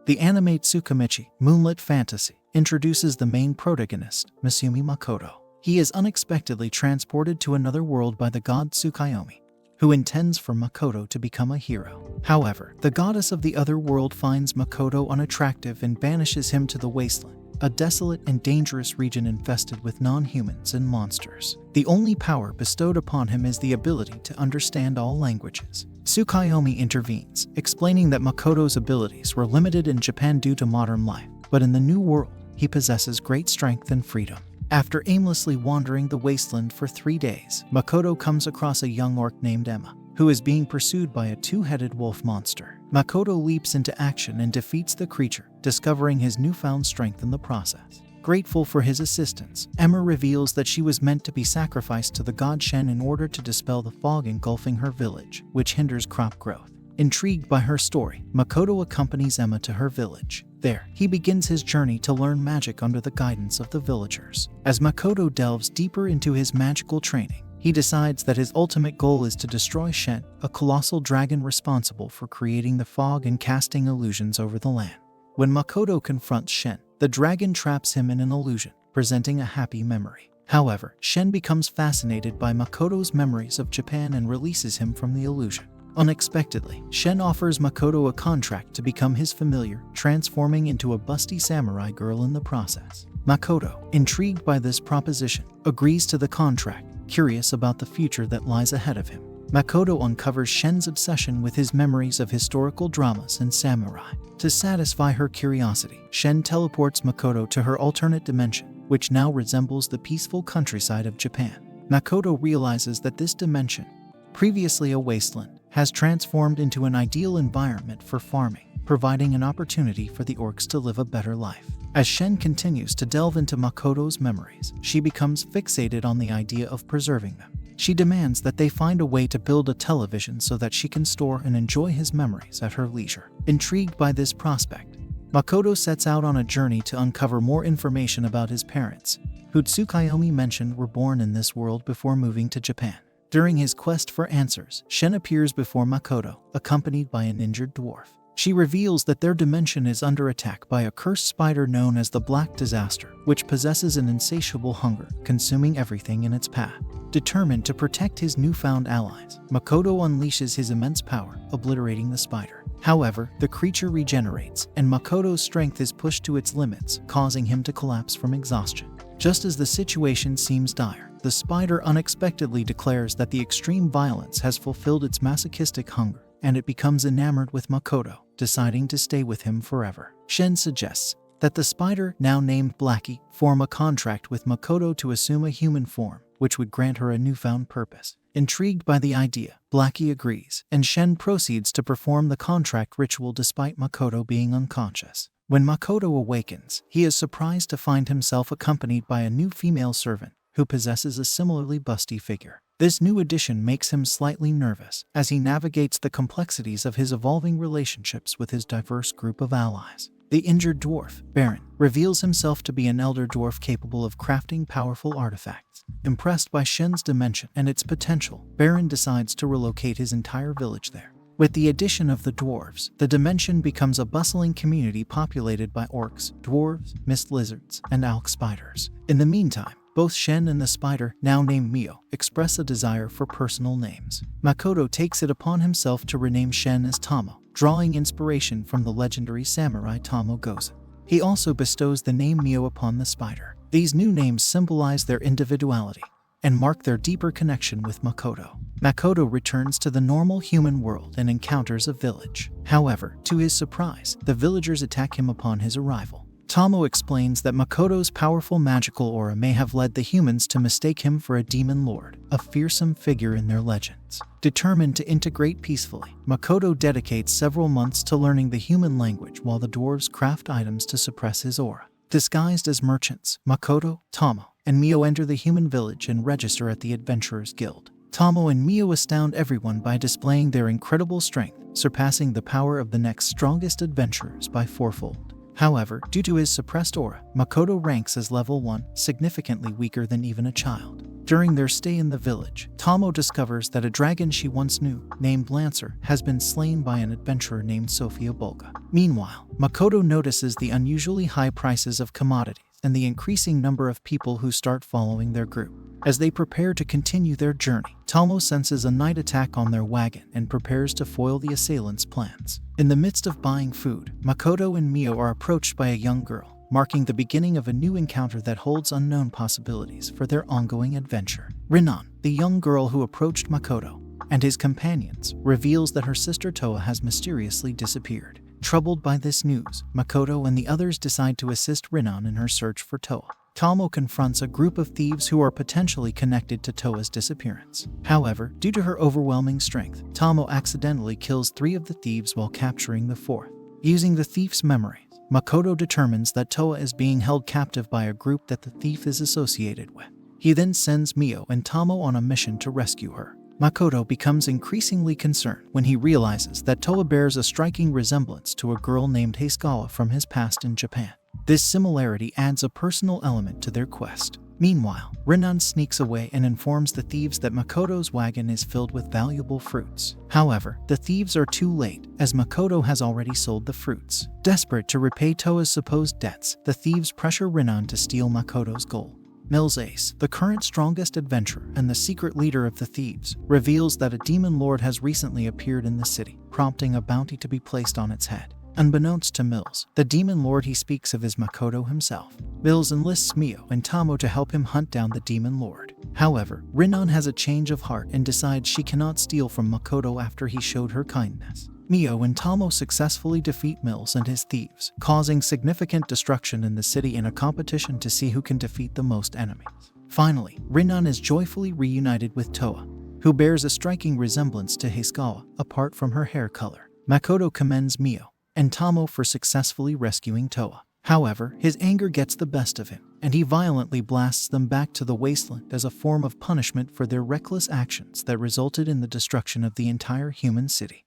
The anime Tsukuyomi, Moonlit Fantasy, introduces the main protagonist, Masumi Makoto. He is unexpectedly transported to another world by the god Tsukuyomi, who intends for Makoto to become a hero. However, the goddess of the other world finds Makoto unattractive and banishes him to the Wasteland, a desolate and dangerous region infested with non-humans and monsters. The only power bestowed upon him is the ability to understand all languages. Tsukuyomi intervenes, explaining that Makoto's abilities were limited in Japan due to modern life, but in the new world, he possesses great strength and freedom. After aimlessly wandering the wasteland for 3 days, Makoto comes across a young orc named Emma, who is being pursued by a two-headed wolf monster. Makoto leaps into action and defeats the creature, discovering his newfound strength in the process. Grateful for his assistance, Emma reveals that she was meant to be sacrificed to the god Shen in order to dispel the fog engulfing her village, which hinders crop growth. Intrigued by her story, Makoto accompanies Emma to her village. There, he begins his journey to learn magic under the guidance of the villagers. As Makoto delves deeper into his magical training, he decides that his ultimate goal is to destroy Shen, a colossal dragon responsible for creating the fog and casting illusions over the land. When Makoto confronts Shen, the dragon traps him in an illusion, presenting a happy memory. However, Shen becomes fascinated by Makoto's memories of Japan and releases him from the illusion. Unexpectedly, Shen offers Makoto a contract to become his familiar, transforming into a busty samurai girl in the process. Makoto, intrigued by this proposition, agrees to the contract, curious about the future that lies ahead of him. Makoto uncovers Shen's obsession with his memories of historical dramas and samurai. To satisfy her curiosity, Shen teleports Makoto to her alternate dimension, which now resembles the peaceful countryside of Japan. Makoto realizes that this dimension, previously a wasteland, has transformed into an ideal environment for farming, providing an opportunity for the orcs to live a better life. As Shen continues to delve into Makoto's memories, she becomes fixated on the idea of preserving them. She demands that they find a way to build a television so that she can store and enjoy his memories at her leisure. Intrigued by this prospect, Makoto sets out on a journey to uncover more information about his parents, who Tsukuyomi mentioned were born in this world before moving to Japan. During his quest for answers, Shen appears before Makoto, accompanied by an injured dwarf. She reveals that their dimension is under attack by a cursed spider known as the Black Disaster, which possesses an insatiable hunger, consuming everything in its path. Determined to protect his newfound allies, Makoto unleashes his immense power, obliterating the spider. However, the creature regenerates, and Makoto's strength is pushed to its limits, causing him to collapse from exhaustion. Just as the situation seems dire, the spider unexpectedly declares that the extreme violence has fulfilled its masochistic hunger, and it becomes enamored with Makoto, deciding to stay with him forever. Shen suggests that the spider, now named Blackie, form a contract with Makoto to assume a human form, which would grant her a newfound purpose. Intrigued by the idea, Blackie agrees, and Shen proceeds to perform the contract ritual despite Makoto being unconscious. When Makoto awakens, he is surprised to find himself accompanied by a new female servant, who possesses a similarly busty figure. This new addition makes him slightly nervous as he navigates the complexities of his evolving relationships with his diverse group of allies. The injured dwarf, Baron, reveals himself to be an elder dwarf capable of crafting powerful artifacts. Impressed by Shen's dimension and its potential, Baron decides to relocate his entire village there. With the addition of the dwarves, the dimension becomes a bustling community populated by orcs, dwarves, mist lizards, and alk spiders. In the meantime, both Shen and the spider, now named Mio, express a desire for personal names. Makoto takes it upon himself to rename Shen as Tomo, drawing inspiration from the legendary samurai Tomo Gozen. He also bestows the name Mio upon the spider. These new names symbolize their individuality and mark their deeper connection with Makoto. Makoto returns to the normal human world and encounters a village. However, to his surprise, the villagers attack him upon his arrival. Tomo explains that Makoto's powerful magical aura may have led the humans to mistake him for a demon lord, a fearsome figure in their legends. Determined to integrate peacefully, Makoto dedicates several months to learning the human language while the dwarves craft items to suppress his aura. Disguised as merchants, Makoto, Tomo, and Mio enter the human village and register at the Adventurers Guild. Tomo and Mio astound everyone by displaying their incredible strength, surpassing the power of the next strongest adventurers by fourfold. However, due to his suppressed aura, Makoto ranks as level 1, significantly weaker than even a child. During their stay in the village, Tomo discovers that a dragon she once knew, named Lancer, has been slain by an adventurer named Sophia Bolga. Meanwhile, Makoto notices the unusually high prices of commodities and the increasing number of people who start following their group. As they prepare to continue their journey, Tomo senses a night attack on their wagon and prepares to foil the assailants' plans. In the midst of buying food, Makoto and Mio are approached by a young girl, marking the beginning of a new encounter that holds unknown possibilities for their ongoing adventure. Rinan, the young girl who approached Makoto and his companions, reveals that her sister Toa has mysteriously disappeared. Troubled by this news, Makoto and the others decide to assist Rinan in her search for Toa. Tomo confronts a group of thieves who are potentially connected to Toa's disappearance. However, due to her overwhelming strength, Tomo accidentally kills 3 of the thieves while capturing the 4th. Using the thief's memories, Makoto determines that Toa is being held captive by a group that the thief is associated with. He then sends Mio and Tomo on a mission to rescue her. Makoto becomes increasingly concerned when he realizes that Toa bears a striking resemblance to a girl named Heisugawa from his past in Japan. This similarity adds a personal element to their quest. Meanwhile, Rinan sneaks away and informs the thieves that Makoto's wagon is filled with valuable fruits. However, the thieves are too late, as Makoto has already sold the fruits. Desperate to repay Toa's supposed debts, the thieves pressure Rinan to steal Makoto's gold. Mills Ace, the current strongest adventurer and the secret leader of the thieves, reveals that a demon lord has recently appeared in the city, prompting a bounty to be placed on its head. Unbeknownst to Mills, the demon lord he speaks of is Makoto himself. Mills enlists Mio and Tomo to help him hunt down the demon lord. However, Rinan has a change of heart and decides she cannot steal from Makoto after he showed her kindness. Mio and Tomo successfully defeat Mills and his thieves, causing significant destruction in the city in a competition to see who can defeat the most enemies. Finally, Rinan is joyfully reunited with Toa, who bears a striking resemblance to Heisugawa, apart from her hair color. Makoto commends Mio and Tomo for successfully rescuing Toa. However, his anger gets the best of him, and he violently blasts them back to the Wasteland as a form of punishment for their reckless actions that resulted in the destruction of the entire human city.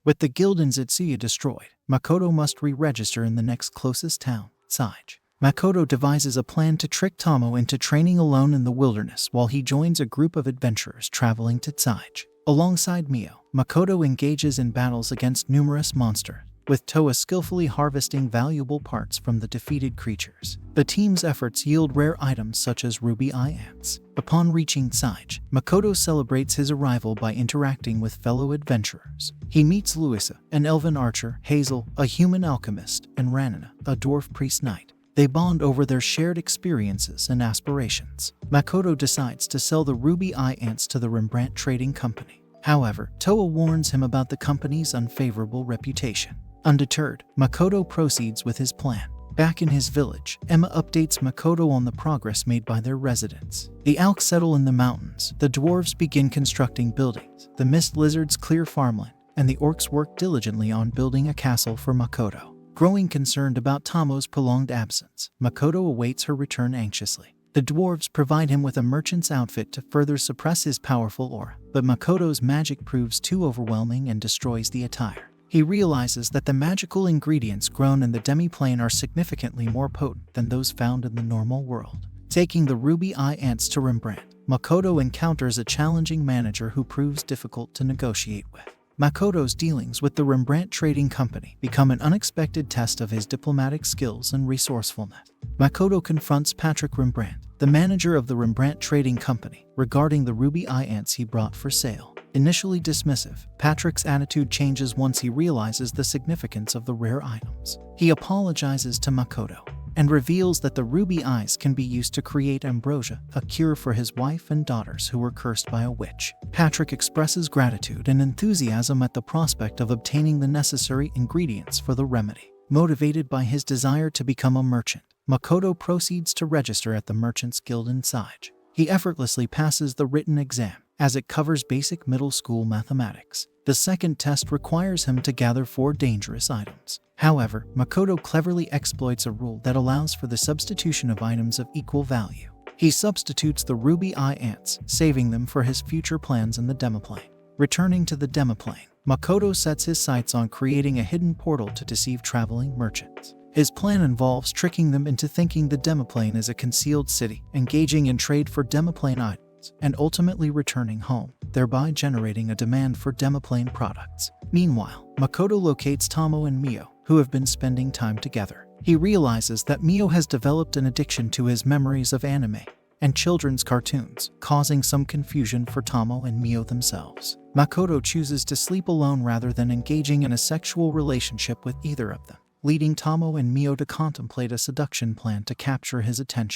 With the guild in Zetsuya destroyed, Makoto must re-register in the next closest town, Saige. Makoto devises a plan to trick Tomo into training alone in the wilderness while he joins a group of adventurers traveling to Saige. Alongside Mio, Makoto engages in battles against numerous monsters, with Toa skillfully harvesting valuable parts from the defeated creatures. The team's efforts yield rare items such as ruby eye ants. Upon reaching Saige, Makoto celebrates his arrival by interacting with fellow adventurers. He meets Luisa, an elven archer, Hazel, a human alchemist, and Ranina, a dwarf priest knight. They bond over their shared experiences and aspirations. Makoto decides to sell the ruby eye ants to the Rembrandt Trading Company. However, Toa warns him about the company's unfavorable reputation. Undeterred, Makoto proceeds with his plan. Back in his village, Emma updates Makoto on the progress made by their residents. The Alks settle in the mountains, the dwarves begin constructing buildings, the mist lizards clear farmland, and the orcs work diligently on building a castle for Makoto. Growing concerned about Tomo's prolonged absence, Makoto awaits her return anxiously. The dwarves provide him with a merchant's outfit to further suppress his powerful aura, but Makoto's magic proves too overwhelming and destroys the attire. He realizes that the magical ingredients grown in the demiplane are significantly more potent than those found in the normal world. Taking the ruby eye ants to Rembrandt, Makoto encounters a challenging manager who proves difficult to negotiate with. Makoto's dealings with the Rembrandt Trading Company become an unexpected test of his diplomatic skills and resourcefulness. Makoto confronts Patrick Rembrandt, the manager of the Rembrandt Trading Company, regarding the ruby eye ants he brought for sale. Initially dismissive, Patrick's attitude changes once he realizes the significance of the rare items. He apologizes to Makoto and reveals that the ruby eyes can be used to create ambrosia, a cure for his wife and daughters who were cursed by a witch. Patrick expresses gratitude and enthusiasm at the prospect of obtaining the necessary ingredients for the remedy. Motivated by his desire to become a merchant, Makoto proceeds to register at the Merchants Guild in Saige. He effortlessly passes the written exam, as it covers basic middle school mathematics. The second test requires him to gather 4 dangerous items. However, Makoto cleverly exploits a rule that allows for the substitution of items of equal value. He substitutes the ruby eye ants, saving them for his future plans in the demiplane. Returning to the demiplane, Makoto sets his sights on creating a hidden portal to deceive traveling merchants. His plan involves tricking them into thinking the demiplane is a concealed city, engaging in trade for demiplane items, cartoons, and ultimately returning home, thereby generating a demand for Demiplane products. Meanwhile, Makoto locates Tomo and Mio, who have been spending time together. He realizes that Mio has developed an addiction to his memories of anime and children's cartoons, causing some confusion for Tomo and Mio themselves. Makoto chooses to sleep alone rather than engaging in a sexual relationship with either of them, leading Tomo and Mio to contemplate a seduction plan to capture his attention.